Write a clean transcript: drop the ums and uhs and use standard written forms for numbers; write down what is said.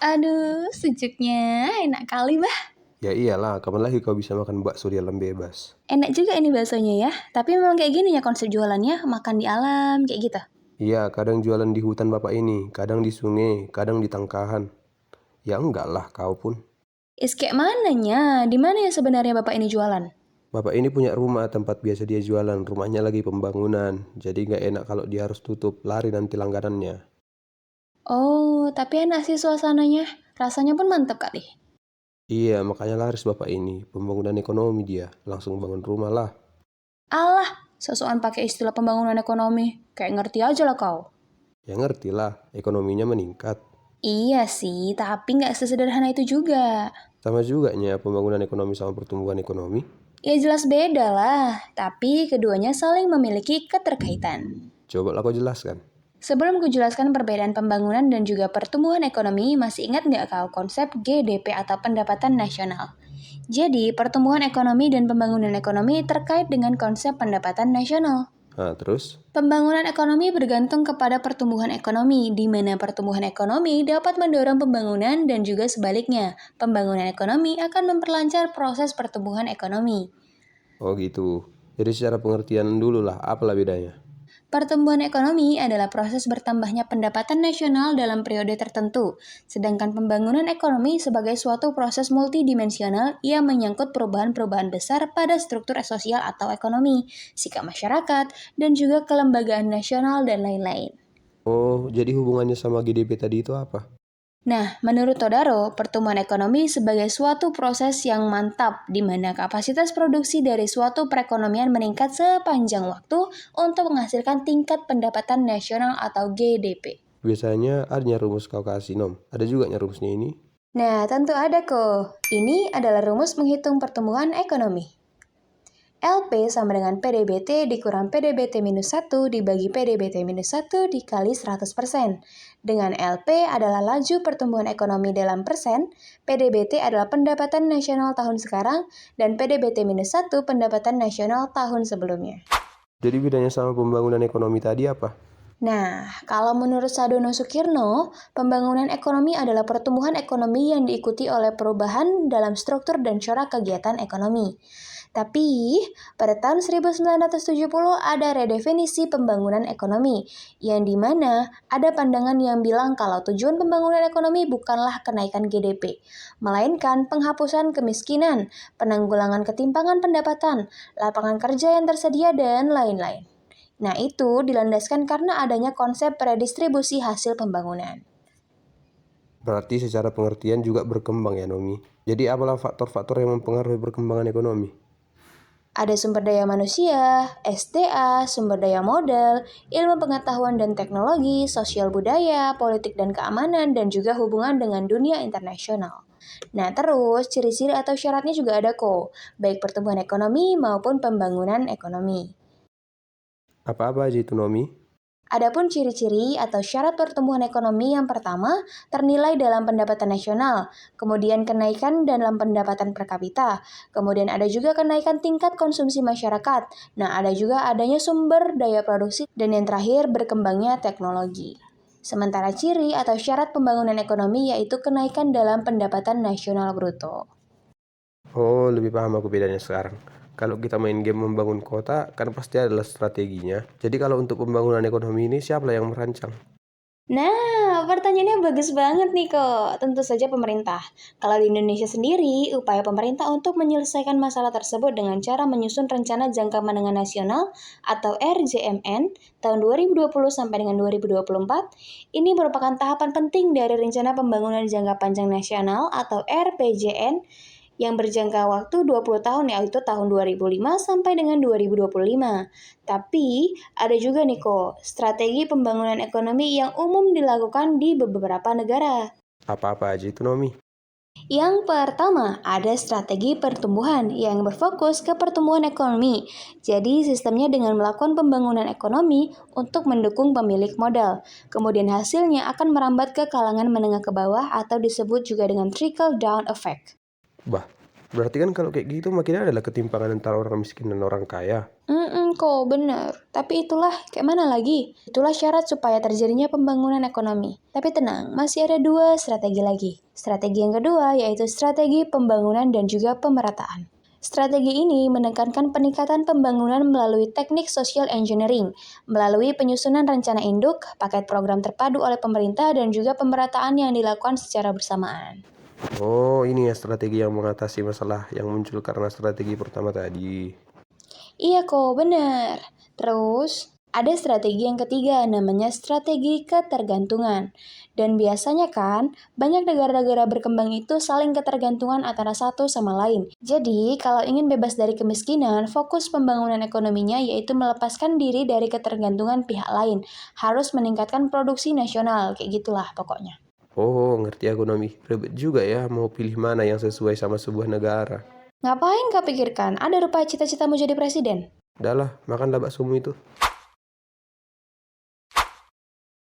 Aduh, sejuknya enak kali, Bah. Ya iyalah, kapan lagi kau bisa makan bakso di alam bebas? Enak juga ini baksonya ya. Tapi memang kayak gini ya konsep jualannya, makan di alam, kayak gitu. Iya, kadang jualan di hutan bapak ini, kadang di sungai, kadang di tangkahan. Ya enggak lah, kau pun. Kayak mananya? Di mana ya sebenarnya Bapak ini jualan? Bapak ini punya rumah tempat biasa dia jualan, rumahnya lagi pembangunan. Jadi nggak enak kalau dia harus tutup, lari nanti langganannya. Oh, tapi enak sih suasananya. Rasanya pun mantap kali. Iya, makanya laris bapak ini, pembangunan ekonomi dia, langsung bangun rumah lah. Alah, sosokan pakai istilah pembangunan ekonomi. Kayak ngerti aja lah kau. Ya ngerti lah, ekonominya meningkat. Iya sih, tapi nggak sesederhana itu juga. Sama juga pembangunan ekonomi sama pertumbuhan ekonomi. Ya jelas beda lah, tapi keduanya saling memiliki keterkaitan. Coba lah kau jelaskan. Sebelum kujelaskan perbedaan pembangunan dan juga pertumbuhan ekonomi, masih ingat nggak kau konsep GDP atau pendapatan nasional? Jadi, pertumbuhan ekonomi dan pembangunan ekonomi terkait dengan konsep pendapatan nasional. Nah, terus? Pembangunan ekonomi bergantung kepada pertumbuhan ekonomi, di mana pertumbuhan ekonomi dapat mendorong pembangunan dan juga sebaliknya. Pembangunan ekonomi akan memperlancar proses pertumbuhan ekonomi. Oh gitu. Jadi secara pengertian dulu lah, apalah bedanya? Pertumbuhan ekonomi adalah proses bertambahnya pendapatan nasional dalam periode tertentu, sedangkan pembangunan ekonomi sebagai suatu proses multidimensional yang menyangkut perubahan-perubahan besar pada struktur sosial atau ekonomi, sikap masyarakat, dan juga kelembagaan nasional dan lain-lain. Oh, jadi hubungannya sama GDP tadi itu apa? Nah, menurut Todaro, pertumbuhan ekonomi sebagai suatu proses yang mantap di mana kapasitas produksi dari suatu perekonomian meningkat sepanjang waktu untuk menghasilkan tingkat pendapatan nasional atau GDP. Biasanya adanya rumus kau kasih, Nom. Ada juga rumusnya ini? Nah, tentu ada kok. Ini adalah rumus menghitung pertumbuhan ekonomi. LP sama dengan PDBT dikurang PDBT minus 1 dibagi PDBT minus 1 dikali 100%. Dengan LP adalah laju pertumbuhan ekonomi dalam persen, PDBT adalah pendapatan nasional tahun sekarang, dan PDBT minus 1 pendapatan nasional tahun sebelumnya. Jadi bedanya sama pembangunan ekonomi tadi apa? Nah, kalau menurut Sadono Sukirno, pembangunan ekonomi adalah pertumbuhan ekonomi yang diikuti oleh perubahan dalam struktur dan corak kegiatan ekonomi. Tapi, pada tahun 1970 ada redefinisi pembangunan ekonomi, yang dimana ada pandangan yang bilang kalau tujuan pembangunan ekonomi bukanlah kenaikan GDP, melainkan penghapusan kemiskinan, penanggulangan ketimpangan pendapatan, lapangan kerja yang tersedia, dan lain-lain. Nah, itu dilandaskan karena adanya konsep redistribusi hasil pembangunan. Berarti secara pengertian juga berkembang ya, Nomi. Jadi apalah faktor-faktor yang mempengaruhi perkembangan ekonomi? Ada sumber daya manusia, SDA, sumber daya modal, ilmu pengetahuan dan teknologi, sosial budaya, politik dan keamanan, dan juga hubungan dengan dunia internasional. Nah, terus ciri-ciri atau syaratnya juga ada kok, baik pertumbuhan ekonomi maupun pembangunan ekonomi. Apa-apa aja itu, Nomi? Adapun ciri-ciri atau syarat pertumbuhan ekonomi yang pertama ternilai dalam pendapatan nasional, kemudian kenaikan dalam pendapatan per kapita, kemudian ada juga kenaikan tingkat konsumsi masyarakat. Nah, ada juga adanya sumber daya produksi, dan yang terakhir berkembangnya teknologi. Sementara ciri atau syarat pembangunan ekonomi yaitu kenaikan dalam pendapatan nasional bruto. Oh, lebih paham aku bedanya sekarang. Kalau kita main game membangun kota, kan pasti adalah strateginya. Jadi kalau untuk pembangunan ekonomi ini, siapa yang merancang? Nah, pertanyaannya bagus banget nih kok. Tentu saja pemerintah. Kalau di Indonesia sendiri, upaya pemerintah untuk menyelesaikan masalah tersebut dengan cara menyusun Rencana Jangka Menengah Nasional atau RJMN tahun 2020 sampai dengan 2024, ini merupakan tahapan penting dari Rencana Pembangunan Jangka Panjang Nasional atau RPJN yang berjangka waktu 20 tahun, yaitu tahun 2005 sampai dengan 2025. Tapi, ada juga nih kok, strategi pembangunan ekonomi yang umum dilakukan di beberapa negara. Apa-apa aja itu, Nomi? Yang pertama, ada strategi pertumbuhan yang berfokus ke pertumbuhan ekonomi. Jadi, sistemnya dengan melakukan pembangunan ekonomi untuk mendukung pemilik modal. Kemudian hasilnya akan merambat ke kalangan menengah ke bawah atau disebut juga dengan trickle down effect. Bah, Berarti kan kalau kayak gitu makin ada lah ketimpangan antara orang miskin dan orang kaya. Kok bener. Tapi itulah, kayak mana lagi? Itulah syarat supaya terjadinya pembangunan ekonomi. Tapi tenang, masih ada 2 strategi lagi. Strategi yang kedua yaitu strategi pembangunan dan juga pemerataan. Strategi ini menekankan peningkatan pembangunan melalui teknik social engineering, melalui penyusunan rencana induk, paket program terpadu oleh pemerintah, dan juga pemerataan yang dilakukan secara bersamaan. Oh, ini ya strategi yang mengatasi masalah yang muncul karena strategi pertama tadi. Iya kok, benar. Terus, ada strategi yang ketiga, namanya strategi ketergantungan. Dan biasanya kan, banyak negara-negara berkembang itu saling ketergantungan antara satu sama lain. Jadi, kalau ingin bebas dari kemiskinan, fokus pembangunan ekonominya yaitu melepaskan diri dari ketergantungan pihak lain. Harus meningkatkan produksi nasional, kayak gitulah pokoknya. Oh, ngerti ekonomi. Ribet juga ya mau pilih mana yang sesuai sama sebuah negara. Ngapain kau pikirkan? Ada rupa cita-citamu jadi presiden? Udah lah, makanlah baksomu itu.